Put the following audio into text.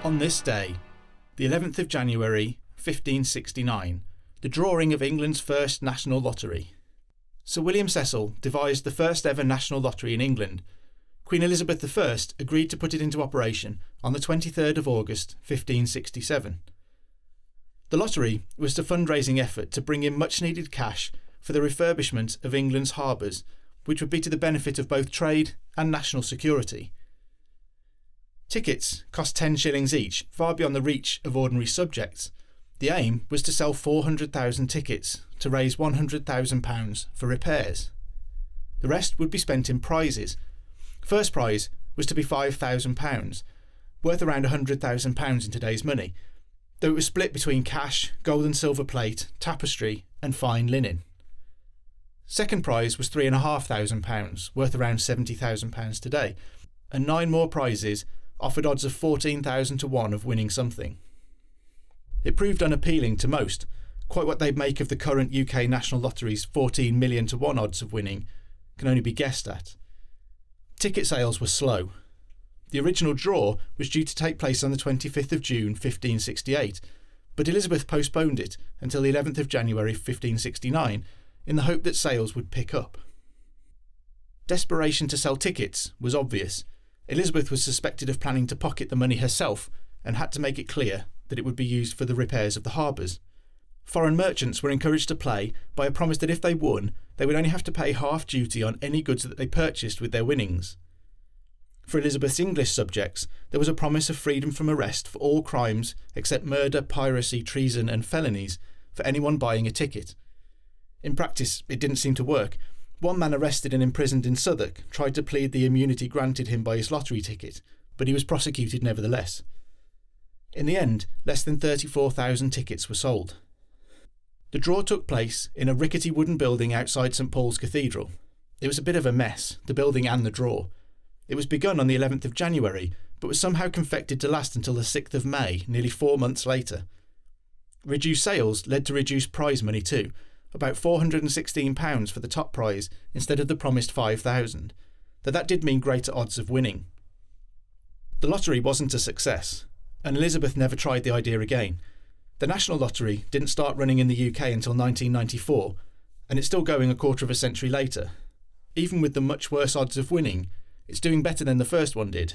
On this day, the 11th of January 1569, the drawing of England's first national lottery. Sir William Cecil devised the first ever national lottery in England. Queen Elizabeth I agreed to put it into operation on the 23rd of August 1567. The lottery was a fundraising effort to bring in much needed cash for the refurbishment of England's harbours, which would be to the benefit of both trade and national security. Tickets cost 10 shillings each, far beyond the reach of ordinary subjects. The aim was to sell 400,000 tickets to raise £100,000 for repairs. The rest would be spent in prizes. First prize was to be £5,000, worth around £100,000 in today's money, though it was split between cash, gold and silver plate, tapestry and fine linen. Second prize was £3,500, worth around £70,000 today, and 9 more prizes offered odds of 14,000 to 1 of winning something. It proved unappealing to most. Quite what they'd make of the current UK National Lottery's 14 million to 1 odds of winning can only be guessed at. Ticket sales were slow. The original draw was due to take place on the 25th of June 1568, but Elizabeth postponed it until the 11th of January 1569 in the hope that sales would pick up. Desperation to sell tickets was obvious. Elizabeth was suspected of planning to pocket the money herself and had to make it clear that it would be used for the repairs of the harbours. Foreign merchants were encouraged to play by a promise that if they won, they would only have to pay half duty on any goods that they purchased with their winnings. For Elizabeth's English subjects, there was a promise of freedom from arrest for all crimes except murder, piracy, treason and felonies for anyone buying a ticket. In practice, it didn't seem to work. One man arrested and imprisoned in Southwark tried to plead the immunity granted him by his lottery ticket, but he was prosecuted nevertheless. In the end, less than 34,000 tickets were sold. The draw took place in a rickety wooden building outside St Paul's Cathedral. It was a bit of a mess, the building and the draw. It was begun on the 11th of January, but was somehow confected to last until the 6th of May, nearly 4 months later. Reduced sales led to reduced prize money too, about £416 for the top prize instead of the promised £5,000, though that did mean greater odds of winning. The lottery wasn't a success, and Elizabeth never tried the idea again. The National Lottery didn't start running in the UK until 1994, and it's still going a quarter of a century later. Even with the much worse odds of winning, it's doing better than the first one did.